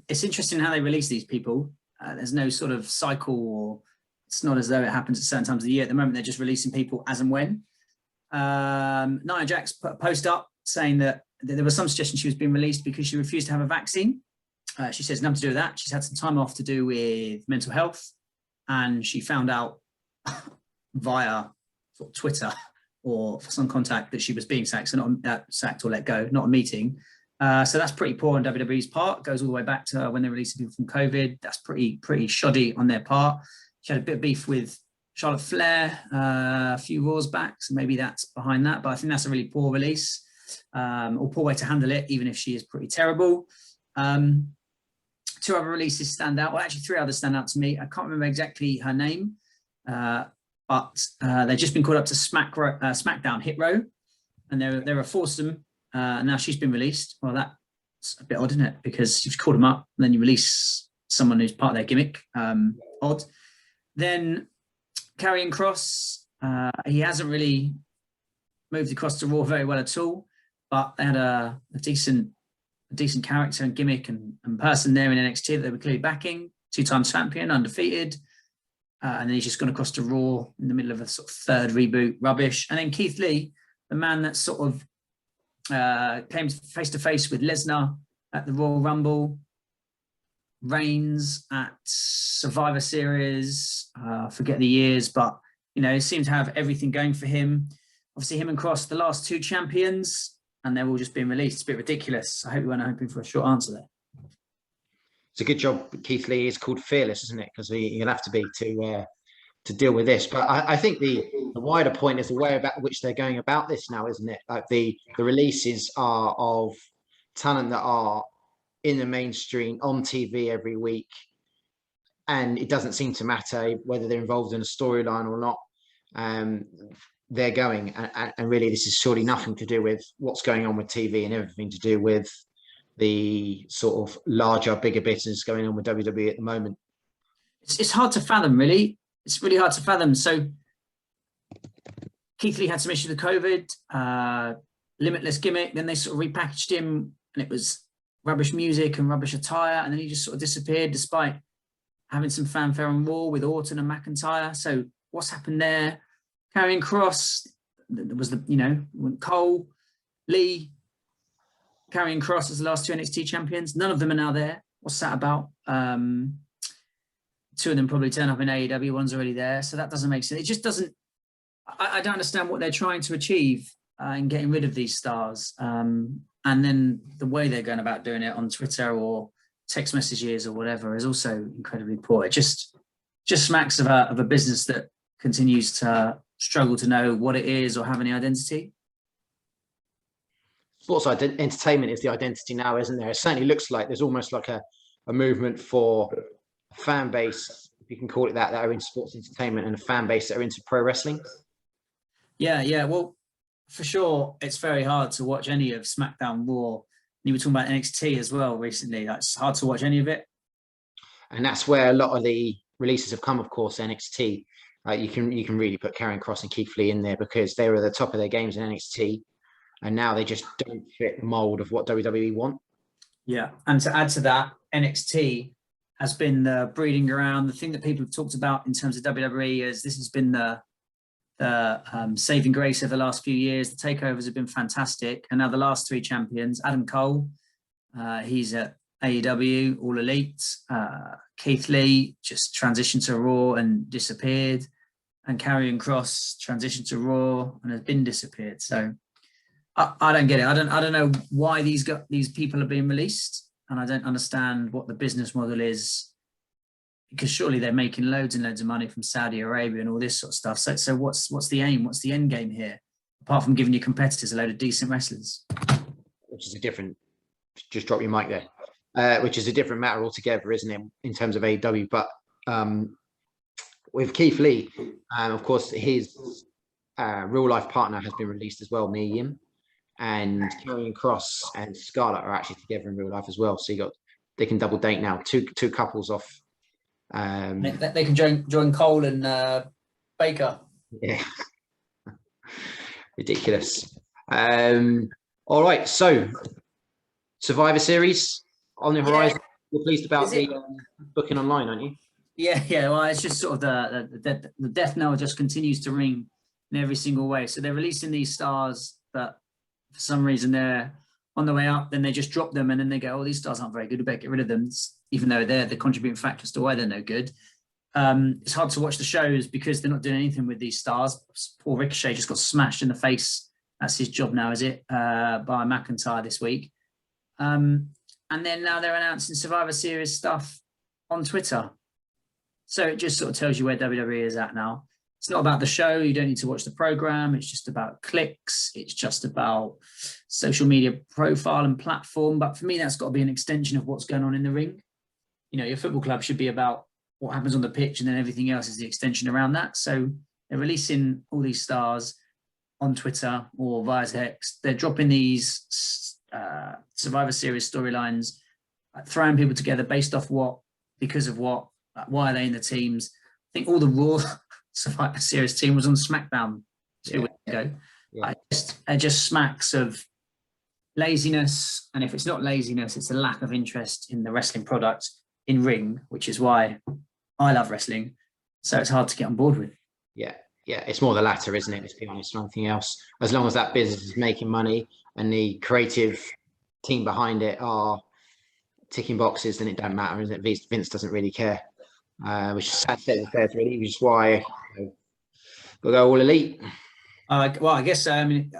It's interesting how they release these people. There's no sort of cycle, or it's not as though it happens at certain times of the year. At the moment, they're just releasing people as and when. Nia Jax put a post up saying that there was some suggestion she was being released because she refused to have a vaccine. She says nothing to do with that. She's had some time off to do with mental health, and she found out via sort of Twitter or some contact that she was being sacked, so not sacked or let go, not a meeting. So that's pretty poor on WWE's part. Goes all the way back to when they released people from COVID. That's pretty shoddy on their part. She had a bit of beef with Charlotte Flair a few Raws back, so maybe that's behind that. But I think that's a really poor release, or poor way to handle it, even if she is pretty terrible. Two other releases stand out. Well, actually, three others stand out to me. I can't remember exactly her name, but they've just been called up to SmackDown Hit Row, and they're a foursome. And now she's been released. Well, that's a bit odd, isn't it? Because you've called them up, and then you release someone who's part of their gimmick. Odd. Then Karrion Kross, he hasn't really moved across to Raw very well at all, but they had a decent character and gimmick and person there in NXT that they were clearly backing. 2-time champion, undefeated. And then he's just gone across to Raw in the middle of a sort of third reboot rubbish. And then Keith Lee, the man that sort of came face to face with Lesnar at the Royal Rumble, Reigns at Survivor Series, forget the years, but he seemed to have everything going for him. Obviously, him and Cross, the last two champions, and they're all just being released. It's a bit ridiculous. I hope you weren't hoping for a short answer there. It's a good job. Keith Lee is called fearless, isn't it? Because you'll have to be to deal with this. But I think the wider point is the way about which they're going about this now, isn't it? Like the releases are of talent that are in the mainstream on TV every week, and it doesn't seem to matter whether they're involved in a storyline or not. They're going, and really this is surely nothing to do with what's going on with TV and everything to do with the sort of larger, bigger business going on with WWE at the moment. It's hard to fathom, really. It's really hard to fathom. So Keith Lee had some issues with COVID, limitless gimmick. Then they sort of repackaged him, and it was rubbish music and rubbish attire. And then he just sort of disappeared despite having some fanfare on Raw with Orton and McIntyre. So what's happened there? Karrion Kross, there was Cole, Lee, Karrion Kross as the last two NXT champions. None of them are now there. What's that about? Two of them probably turn up in AEW. One's already there. So that doesn't make sense. It just doesn't. I don't understand what they're trying to achieve in getting rid of these stars. And then the way they're going about doing it on Twitter or text messages or whatever is also incredibly poor. It just smacks of a business that continues to struggle to know what it is or have any identity. Sports entertainment is the identity now, isn't there? It certainly looks like there's almost like a movement for a fan base, if you can call it that are in sports entertainment, and a fan base that are into pro wrestling. Yeah. Well, for sure, it's very hard to watch any of SmackDown, Raw. You were talking about NXT as well recently. It's hard to watch any of it. And that's where a lot of the releases have come, of course, NXT. You can really put Karrion Kross and Keith Lee in there because they were at the top of their games in NXT, and now they just don't fit the mold of what WWE want. Yeah, and to add to that, NXT has been the breeding ground. The thing that people have talked about in terms of WWE is this has been the saving grace over the last few years. The takeovers have been fantastic, and now the last three champions, Adam Cole, he's at AEW, All Elite. Keith Lee just transitioned to Raw and disappeared, and Karrion Kross transitioned to Raw and has been disappeared. So I don't get it. I don't know why these people are being released, and I don't understand what the business model is, because surely they're making loads and loads of money from Saudi Arabia and all this sort of stuff. So what's the aim? What's the end game here, apart from giving your competitors a load of decent wrestlers? Which is a different. Just drop your mic there. Which is a different matter altogether, isn't it, in terms of AEW? But with Keith Lee, of course, his real life partner has been released as well, Mia Yim, and Karrion Kross and Scarlett are actually together in real life as well. So they can double date now. Two couples off. They can join Cole and Baker. Yeah, ridiculous. All right, so Survivor Series on the horizon. You're pleased about Is it? the booking online, aren't you? Yeah. Well, it's just sort of the death knell just continues to ring in every single way. So they're releasing these stars that for some reason they're on the way up, then they just drop them, and then they go, "Oh, these stars aren't very good. We better get rid of them," even though they're the contributing factor as to why they're no good. It's hard to watch the shows because they're not doing anything with these stars. Poor Ricochet just got smashed in the face. That's his job now, is it? By McIntyre this week. And then now they're announcing Survivor Series stuff on Twitter. So it just sort of tells you where WWE is at now. It's not about the show. You don't need to watch the program. It's just about clicks. It's just about social media profile and platform. But for me, that's got to be an extension of what's going on in the ring. You know, your football club should be about what happens on the pitch, and then everything else is the extension around that. So they're releasing all these stars on Twitter or via text. They're dropping these Survivor Series storylines, throwing people together based off what, because of what, why are they in the teams. I think all the Raw Survivor Series team was on SmackDown 2 weeks ago. Yeah. It just smacks of laziness, and if it's not laziness, it's a lack of interest in the wrestling product in ring, which is why I love wrestling. So it's hard to get on board with. Yeah, it's more the latter, isn't it? Let's be honest, nothing else. As long as that business is making money and the creative team behind it are ticking boxes, then it don't matter, isn't it? Vince doesn't really care, which is sad state of affairs, really, which is why we'll go all elite. Well, I guess Kevin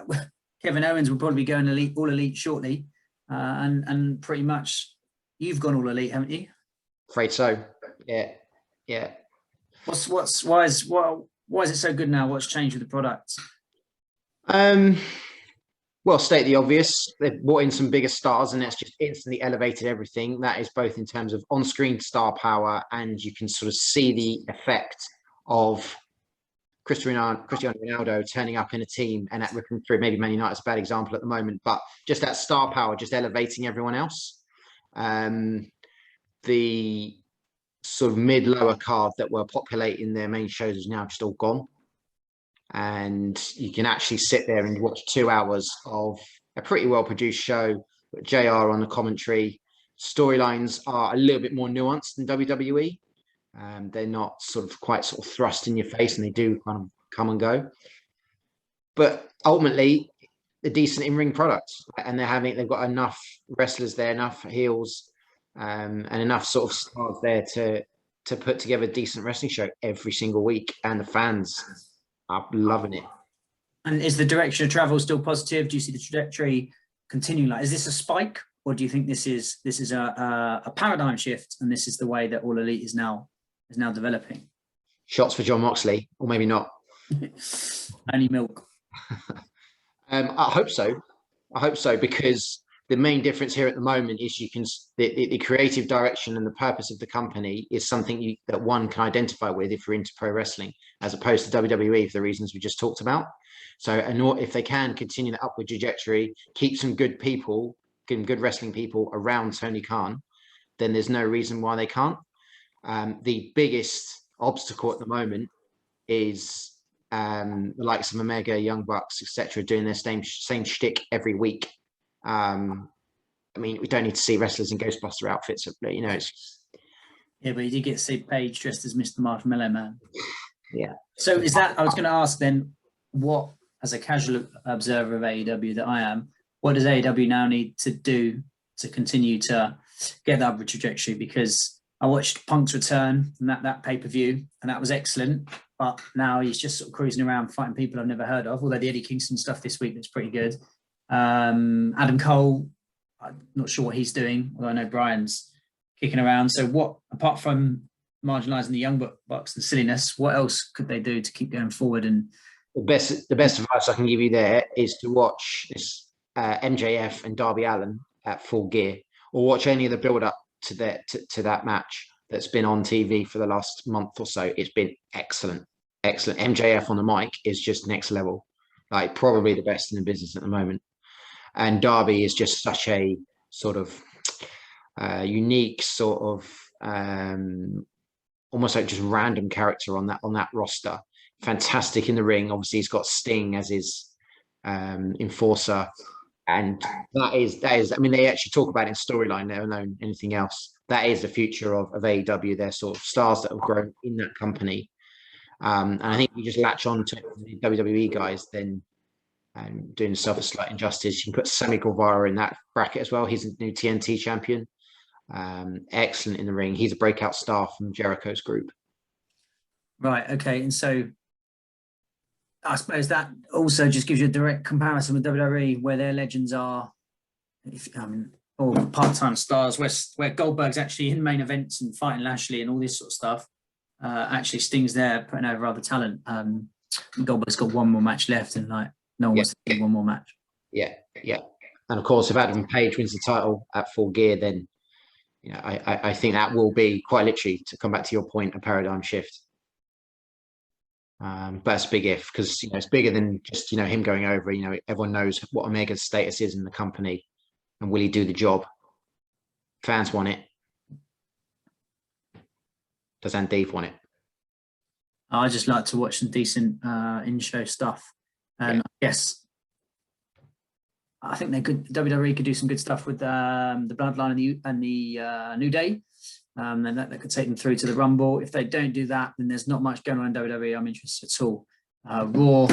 Owens will probably be going all elite shortly, and pretty much you've gone all elite, haven't you? Afraid so. Yeah. Why is it so good now? What's changed with the product? Well, state the obvious. They've brought in some bigger stars, and that's just instantly elevated everything. That is both in terms of on-screen star power, and you can sort of see the effect of Cristiano Ronaldo turning up in a team and at ripping through. Maybe Man United is a bad example at the moment, but just that star power, just elevating everyone else. The sort of mid-lower card that were populating their main shows is now just all gone. And you can actually sit there and watch 2 hours of a pretty well-produced show, with JR on the commentary. Storylines are a little bit more nuanced than WWE. They're not quite thrust in your face, and they do kind of come and go. But ultimately, a decent in-ring product, and they've got enough wrestlers there, enough heels, and enough sort of stars there to put together a decent wrestling show every single week, and the fans are loving it. And is the direction of travel still positive? Do you see the trajectory continuing? Like, is this a spike, or do you think this is a paradigm shift, and this is the way that All Elite is now developing? Shots for John Moxley, or maybe not. Only milk. I hope so, because the main difference here at the moment is the creative direction and the purpose of the company is something that one can identify with if you're into pro wrestling, as opposed to WWE for the reasons we just talked about. So, if they can continue the upward trajectory, keep some good people, good wrestling people around Tony Khan, then there's no reason why they can't. The biggest obstacle at the moment is the likes of Omega, Young Bucks, etc., doing their same shtick every week. I mean, we don't need to see wrestlers in Ghostbuster outfits, you know. Yeah, but you did get to see Paige dressed as Mr. Marshmallow Man. Yeah. So is that? I was going to ask then, what, as a casual observer of AEW that I am, what does AEW now need to do to continue to get the upward trajectory? Because I watched Punk's return and that pay-per-view, and that was excellent. But now he's just sort of cruising around fighting people I've never heard of. Although the Eddie Kingston stuff this week looks pretty good. Adam Cole, I'm not sure what he's doing, although I know Brian's kicking around. So what, apart from marginalising the Young Bucks and silliness, what else could they do to keep going forward? And the best advice I can give you there is to watch this MJF and Darby Allin at Full Gear, or watch any of the build-up to that match that's been on TV for the last month or so. It's been excellent. MJF on the mic is just next level, like probably the best in the business at the moment. And Darby is just such a sort of unique sort of almost like just random character on that roster. Fantastic in the ring. Obviously, he's got Sting as his enforcer, And that is, I mean, they actually talk about it in storyline, let alone anything else. That is the future of AEW. They're sort of stars that have grown in that company. And I think you just latch on to the WWE guys, then doing yourself a slight injustice. You can put Sammy Guevara in that bracket as well. He's a new TNT champion. Excellent in the ring. He's a breakout star from Jericho's group. Right. Okay. And so I suppose that also just gives you a direct comparison with WWE, where their legends are, or part-time stars, where Goldberg's actually in main events and fighting Lashley and all this sort of stuff. Actually, Sting's there putting over other talent. Goldberg's got one more match left, and like no one wants to do one more match. Yeah. And of course, if Adam Page wins the title at Full Gear, then I think that will be quite literally, to come back to your point, a paradigm shift. But it's a big if, because it's bigger than just him going over. Everyone knows what Omega's status is in the company, and will he do the job? Fans want it. Does Andy want it? I just like to watch some decent in-show stuff. Yes, I think they could. WWE could do some good stuff with the Bloodline and the New Day. And that could take them through to the Rumble. If they don't do that, then there's not much going on in WWE I'm interested at all. Raw,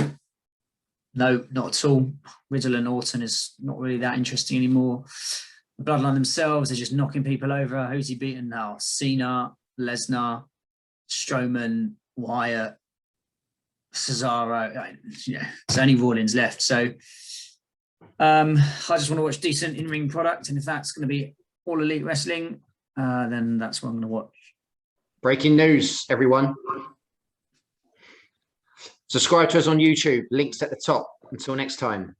no, not at all. Riddle and Orton is not really that interesting anymore. The Bloodline themselves are just knocking people over. Who's he beaten now? Cena, Lesnar, Strowman, Wyatt, Cesaro. It's only Rollins left. So I just want to watch decent in-ring product. And if that's going to be All Elite Wrestling, then that's what I'm going to watch. Breaking news, everyone. Subscribe to us on YouTube. Links at the top. Until next time.